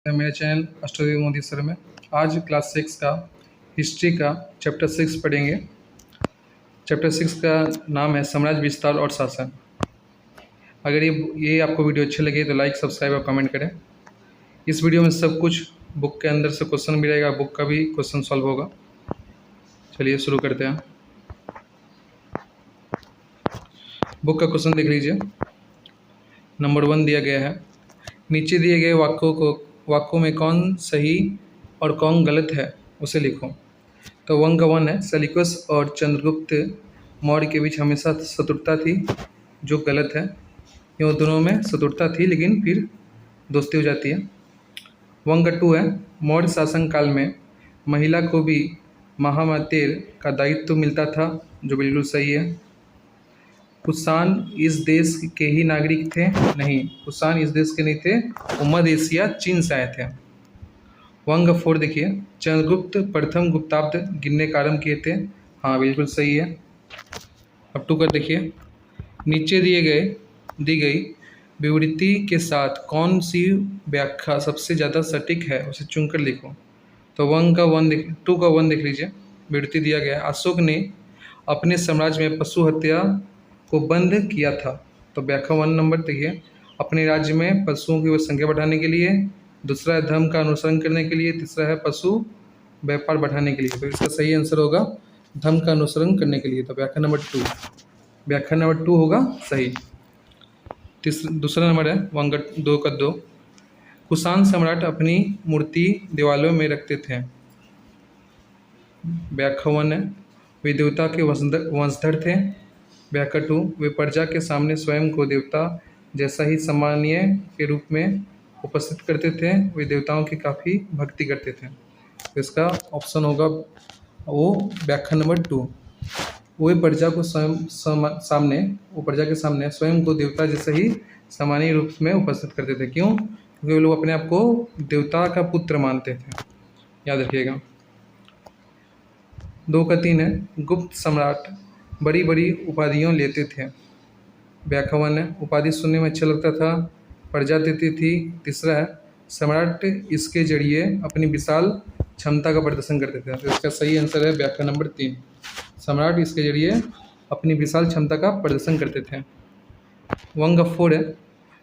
मेरे channel अस्ट्रोदेव Modi sir में आज क्लास 6 का हिस्ट्री का चैप्टर 6 पढ़ेंगे। चैप्टर 6 का नाम है साम्राज्य विस्तार और शासन। अगर ये आपको वीडियो अच्छी लगे तो लाइक सब्सक्राइब और कमेंट करें। इस वीडियो में सब कुछ बुक के अंदर से क्वेश्चन भी रहेगा, बुक का भी क्वेश्चन सॉल्व होगा। चलिए शुरू करते हैं। बुक का क्वेश्चन देख लीजिए। नंबर 1 दिया गया है, नीचे दिए गए वाक्यों में कौन सही और कौन गलत है उसे लिखो। तो 1 का 1 है, सेल्यूकस और चंद्रगुप्त मौर्य के बीच हमेशा शत्रुता थी, जो गलत है। इन दोनों में शत्रुता थी लेकिन फिर दोस्ती हो जाती है। 1 का 2 है, मौर्य शासन काल में महिला को भी महामातेर का दायित्व मिलता था, जो बिल्कुल सही है। कुषाण इस देश के ही नागरिक थे? नहीं, कुषाण इस देश के नहीं थे, वो मध्य एशिया चीन से आए थे। 1 का 4 देखिए, चंद्रगुप्त प्रथम गुप्ताब्द गिनने का आरंभ किए थे। हाँ बिल्कुल सही है। अब 2 का देखिए, नीचे दी गई विवृत्ति के साथ कौन सी व्याख्या सबसे ज़्यादा सटीक है उसे चुनकर लिखो। तो 2 का 1 देख लीजिए। विवृत्ति दिया गया है, अशोक ने अपने साम्राज्य में पशु हत्या को बंद किया था। तो व्याख्या 1 नंबर देखिए, अपने राज्य में पशुओं की संख्या बढ़ाने के लिए। दूसरा है धर्म का अनुसरण करने के लिए। तीसरा है पशु व्यापार बढ़ाने के लिए। तो इसका सही आंसर होगा धर्म का अनुसरण करने के लिए। तो व्याख्या नंबर 2 होगा सही। दूसरा नंबर है 2 का 2, कुषाण सम्राट अपनी मूर्ति दीवालों में रखते थे। व्याख्या 1 है, वे देवता के वंशधर थे। व्याख्या 2, वे प्रजा के सामने स्वयं को देवता जैसा ही सम्मानीय के रूप में उपस्थित करते थे। वे देवताओं की काफ़ी भक्ति करते थे। तो इसका ऑप्शन होगा वो व्याख्या नंबर 2। वे प्रजा के सामने स्वयं को देवता जैसे ही सम्मानीय रूप में उपस्थित करते थे। क्यों? क्योंकि वे लोग अपने आप को देवता का पुत्र मानते थे, याद रखिएगा। 2 का 3 है, गुप्त सम्राट बड़ी बड़ी उपाधियाँ लेते थे। व्याख्या 1 है, उपाधि सुनने में अच्छा लगता था, प्रजा देती थी। तीसरा है, सम्राट इसके जरिए अपनी विशाल क्षमता का प्रदर्शन करते थे। तो इसका सही आंसर है व्याख्या नंबर 3, सम्राट इसके जरिए अपनी विशाल क्षमता का प्रदर्शन करते थे। 1 का 4 है,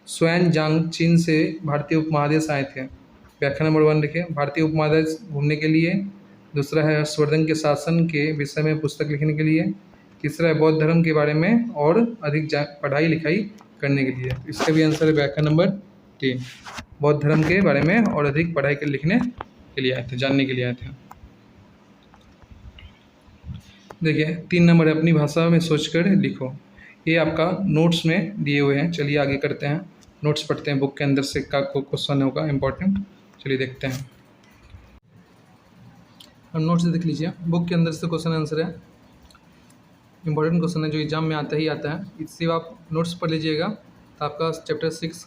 स्वयं जांग चीन से भारतीय उपमहादेश आए थे। व्याख्या नंबर 1 देखिए, भारतीय उपमहादेश घूमने के लिए। दूसरा है हर्षवर्धन के शासन के विषय में पुस्तक लिखने के लिए। तीसरा है बौद्ध धर्म के बारे में और अधिक पढ़ाई लिखाई करने के लिए। इसका भी आंसर है व्याख्या नंबर 3, बौद्ध धर्म के बारे में और अधिक पढ़ाई के लिखने के लिए आए थे, जानने के लिए आए थे। देखिए 3 नंबर है, अपनी भाषा में सोचकर लिखो। ये आपका नोट्स में दिए हुए हैं। चलिए आगे करते हैं, नोट्स पढ़ते हैं। बुक के अंदर से का क्वेश्चन होगा इम्पोर्टेंट, चलिए देखते हैं। अब नोट्स देख लीजिए, बुक के अंदर से क्वेश्चन आंसर है, इंपॉर्टेंट क्वेश्चन है जो एग्जाम में आता है। इससे आप नोट्स पढ़ लीजिएगा तो आपका चैप्टर 6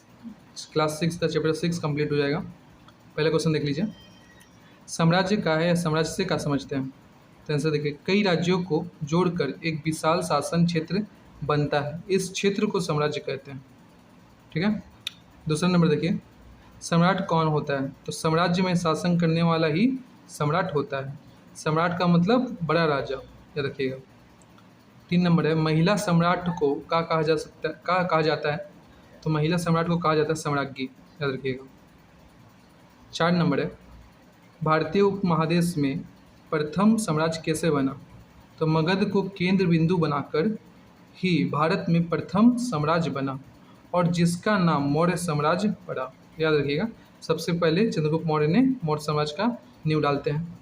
क्लास 6 का चैप्टर 6 कंप्लीट हो जाएगा। पहला क्वेश्चन देख लीजिए, साम्राज्य का है या साम्राज्य से क्या समझते हैं? तो आंसर देखिए, कई राज्यों को जोड़कर एक विशाल शासन क्षेत्र बनता है, इस क्षेत्र को साम्राज्य कहते हैं। ठीक है। दूसरा नंबर देखिए, सम्राट कौन होता है? तो साम्राज्य में शासन करने वाला ही सम्राट होता है। सम्राट का मतलब बड़ा राजा, याद रखिएगा। 3 नंबर है, महिला सम्राट को क्या कहा जाता है? तो महिला सम्राट को कहा जाता है सम्राज्ञी, याद रखिएगा। 4 नंबर है, भारतीय उपमहादेश में प्रथम साम्राज्य कैसे बना? तो मगध को केंद्र बिंदु बनाकर ही भारत में प्रथम साम्राज्य बना और जिसका नाम मौर्य साम्राज्य पड़ा, याद रखिएगा। सबसे पहले चंद्रगुप्त मौर्य ने मौर्य साम्राज्य का नींव डालते हैं।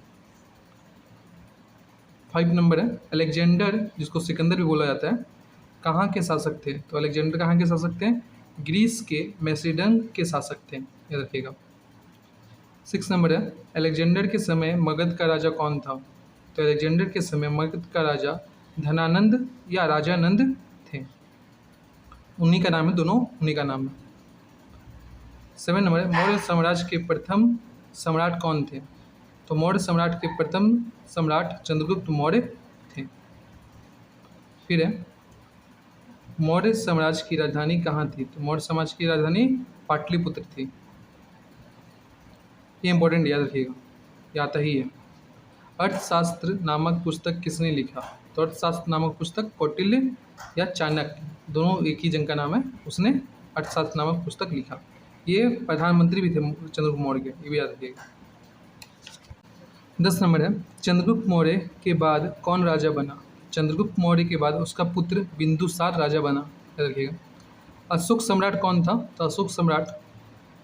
5 नंबर है, अलेक्जेंडर जिसको सिकंदर भी बोला जाता है, कहाँ के शासक थे? तो अलेक्जेंडर कहाँ के शासक थे? ग्रीस के मैसिडन के शासक थे, याद रखिएगा। 6 नंबर है, अलेक्जेंडर के समय मगध का राजा कौन था? तो अलेक्जेंडर के समय मगध का राजा धनानंद या राजानंद थे, उन्हीं का नाम है, दोनों उन्हीं का नाम है। 7 नंबर है, मौर्य साम्राज्य के प्रथम सम्राट कौन थे? तो मौर्य सम्राट के प्रथम सम्राट चंद्रगुप्त मौर्य थे। फिर है, मौर्य साम्राज्य की राजधानी कहाँ थी? तो मौर्य साम्राज्य की राजधानी पाटलिपुत्र थी। ये इंपॉर्टेंट याद रखिएगा, ये आता ही है। अर्थशास्त्र नामक पुस्तक किसने लिखा? तो अर्थशास्त्र नामक पुस्तक कौटिल्य या चाणक्य, दोनों एक ही जन का नाम है, उसने अर्थशास्त्र नामक पुस्तक लिखा। ये प्रधानमंत्री भी थे चंद्रगुप्त मौर्य के, ये भी याद रखिएगा। 10 नंबर है, चंद्रगुप्त मौर्य के बाद कौन राजा बना? चंद्रगुप्त मौर्य के बाद उसका पुत्र बिंदुसार राजा बना, याद रखिएगा। अशोक सम्राट कौन था? तो अशोक सम्राट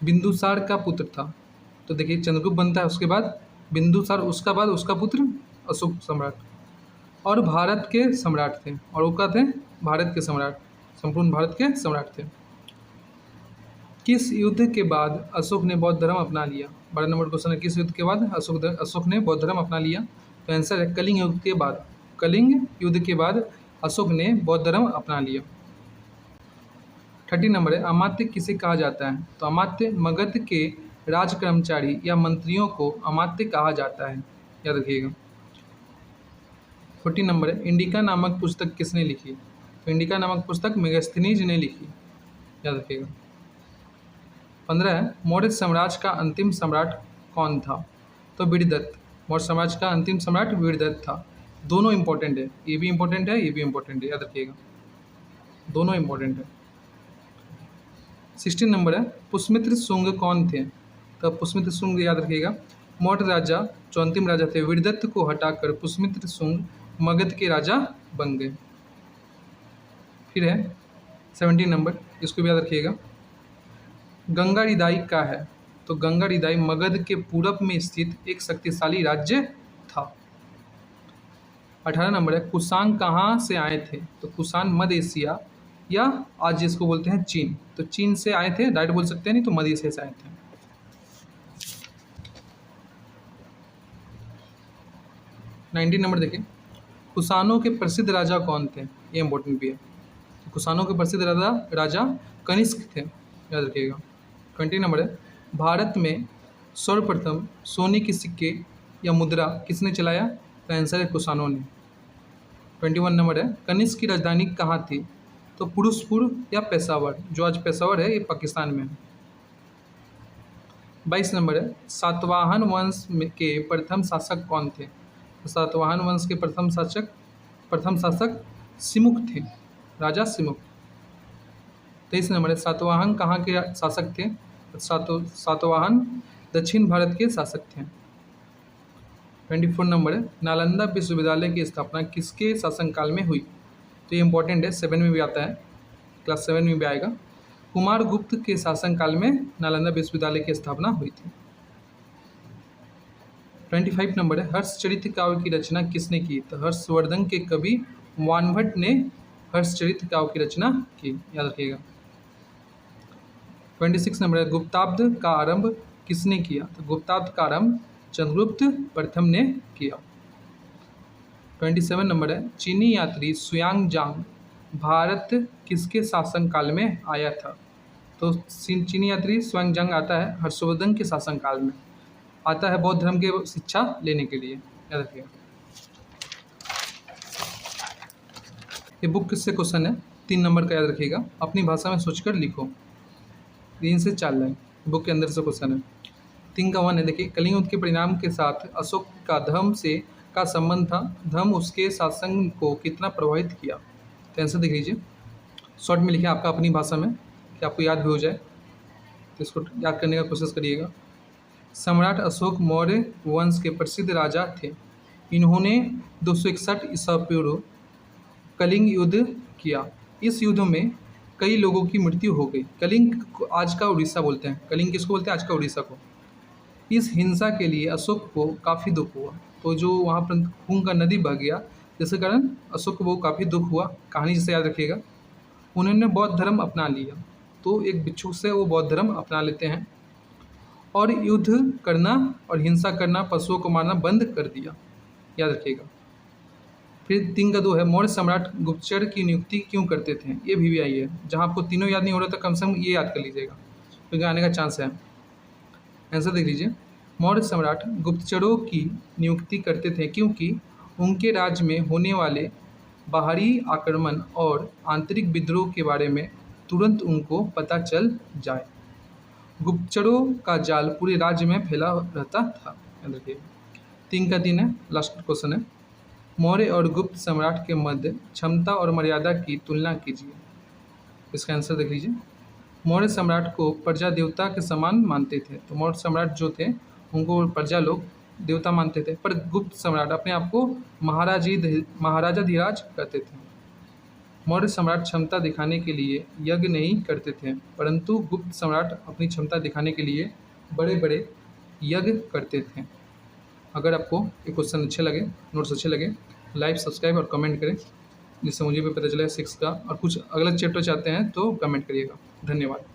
बिंदुसार का पुत्र था। तो देखिए चंद्रगुप्त बनता है, उसके बाद बिंदुसार, उसका बाद उसका पुत्र अशोक सम्राट, और भारत के सम्राट थे, और वो क्या थे? भारत के सम्राट, संपूर्ण भारत के सम्राट थे। किस युद्ध के बाद अशोक ने बौद्ध धर्म अपना लिया? 12 नंबर क्वेश्चन है, किस युद्ध के बाद अशोक ने बौद्ध धर्म अपना लिया? तो आंसर है कलिंग युद्ध के बाद। कलिंग युद्ध के बाद अशोक ने बौद्ध धर्म अपना लिया। 30 नंबर है, अमात्य किसे कहा जाता है? तो अमात्य मगध के राज कर्मचारी या मंत्रियों को अमात्य कहा जाता है, याद रखिएगा। 40 नंबर है, इंडिका नामक पुस्तक किसने लिखी? तो इंडिका नामक पुस्तक मेगास्थनीज ने लिखी, याद रखिएगा। 15 है, मौर्य साम्राज्य का अंतिम सम्राट कौन था? तो वीरदत्त, मौर्य साम्राज्य का अंतिम सम्राट वीरदत्त था। दोनों इंपॉर्टेंट है, ये भी इंपॉर्टेंट है, ये भी इंपॉर्टेंट है, याद रखिएगा, दोनों इंपॉर्टेंट है। 16 नंबर है, पुष्यमित्र शुंग कौन थे? तो पुष्यमित्र शुंग याद रखिएगा, मौर्य राजा जो अंतिम राजा थे वीरदत्त को हटाकर पुष्यमित्र शुंग मगध के राजा बन गए। फिर है 17 नंबर, इसको भी याद रखिएगा, गंगा रिदाई का है? तो गंगा रिदाई मगध के पूरब में स्थित एक शक्तिशाली राज्य था। 18 नंबर है, कुषाण कहाँ से आए थे? तो कुषाण मध्य एशिया या आज जिसको बोलते हैं चीन, तो चीन से आए थे, डायरेक्ट बोल सकते हैं, नहीं तो मध्य एशिया से आए थे। 19 नंबर देखिए, कुषाणों के प्रसिद्ध राजा कौन थे? ये इंपॉर्टेंट भी है। तो कुषाणों के प्रसिद्ध राजा कनिष्क थे, याद रखिएगा। 20 नंबर है, भारत में सर्वप्रथम सोने के सिक्के या मुद्रा किसने चलाया? तो आंसर है कुषाणों ने। 21 नंबर है, कनिष्क की राजधानी कहाँ थी? तो पुरुषपुर या पेशावर, जो आज पेशावर है ये पाकिस्तान में है। 22 नंबर है, सातवाहन वंश के प्रथम शासक कौन थे? तो सातवाहन वंश के प्रथम शासक सिमुक थे, राजा सिमुक। 23 नंबर है, सातवाहन कहाँ के शासक थे? सातवाहन दक्षिण भारत के शासक थे। 24 नंबर है, नालंदा विश्वविद्यालय की स्थापना किसके शासनकाल में हुई? तो ये इंपॉर्टेंट है, 7 में भी आता है, क्लास 7 में भी आएगा। कुमार गुप्त के शासनकाल में नालंदा विश्वविद्यालय की स्थापना हुई थी। 25 नंबर है, हर्षचरित काव्य की रचना किसने की? तो हर्षवर्धन के कवि वानभट्ट ने हर्षचरित काव्य की रचना की, याद रखिएगा। 26 नंबर है, गुप्ताब्द का आरंभ किसने किया? तो गुप्ताब्द का आरंभ चंद्रगुप्त प्रथम ने किया। 27 नंबर है, चीनी यात्री सुयांगजांग भारत किसके शासनकाल में आया था? तो चीनी यात्री सुयांगजांग आता है हर्षवर्धन के शासनकाल में, आता है बौद्ध धर्म की शिक्षा लेने के लिए, याद रखिएगा। ये बुक किससे क्वेश्चन है, 3 नंबर का, याद रखिएगा, अपनी भाषा में सोचकर लिखो। 3 से 4 लाइन बुक के अंदर से क्वेश्चन है। 3 का 1 है, देखिए, कलिंग युद्ध के परिणाम के साथ अशोक का धर्म से का संबंध था, धर्म उसके शासन को कितना प्रभावित किया? तो आंसर देख लीजिए, शॉर्ट में लिखिए आपका अपनी भाषा में कि आपको याद भी हो जाए, तो इसको याद करने का कोशिश करिएगा। सम्राट अशोक मौर्य वंश के प्रसिद्ध राजा थे, इन्होंने 261 ईसा पूर्व कलिंग युद्ध किया। इस युद्ध में कई लोगों की मृत्यु हो गई। कलिंग को आज का उड़ीसा बोलते हैं, कलिंग किसको बोलते हैं? आज का उड़ीसा को। इस हिंसा के लिए अशोक को काफ़ी दुख हुआ, तो जो वहाँ पर खून का नदी बह गया, जिसके कारण अशोक को काफ़ी दुख हुआ। कहानी जिसे याद रखिएगा, उन्होंने बौद्ध धर्म अपना लिया, तो एक भिक्षुक से वो बौद्ध धर्म अपना लेते हैं और युद्ध करना और हिंसा करना, पशुओं को मारना बंद कर दिया, याद रखिएगा। फिर 3 का 2 है, मौर्य सम्राट गुप्तचर की नियुक्ति क्यों करते थे? ये भी आई है, जहाँ आपको तीनों याद नहीं हो रहा था कम से कम ये याद कर लीजिएगा, क्योंकि आने का चांस है। आंसर देख लीजिए, मौर्य सम्राट गुप्तचरों की नियुक्ति करते थे क्योंकि उनके राज्य में होने वाले बाहरी आक्रमण और आंतरिक विद्रोह के बारे में तुरंत उनको पता चल जाए। गुप्तचरों का जाल पूरे राज्य में फैला रहता था। याद रखिए। 3 का 3 है, लास्ट क्वेश्चन है। मौर्य और गुप्त सम्राट के मध्य क्षमता और मर्यादा की तुलना कीजिए। इसका आंसर देख लीजिए। मौर्य सम्राट को प्रजा देवता के समान मानते थे। तो मौर्य सम्राट जो थे उनको प्रजा लोग देवता मानते थे, पर गुप्त सम्राट अपने आप को महाराजाधिराज कहते थे। मौर्य सम्राट क्षमता दिखाने के लिए यज्ञ नहीं करते थे, परंतु गुप्त सम्राट अपनी क्षमता दिखाने के लिए बड़े बड़े यज्ञ करते थे। अगर आपको ये क्वेश्चन अच्छे लगे, नोट्स अच्छे लगे, लाइक सब्सक्राइब और कमेंट करें, जिससे मुझे भी पता चले 6 का, और कुछ अगला चैप्टर चाहते हैं तो कमेंट करिएगा। धन्यवाद।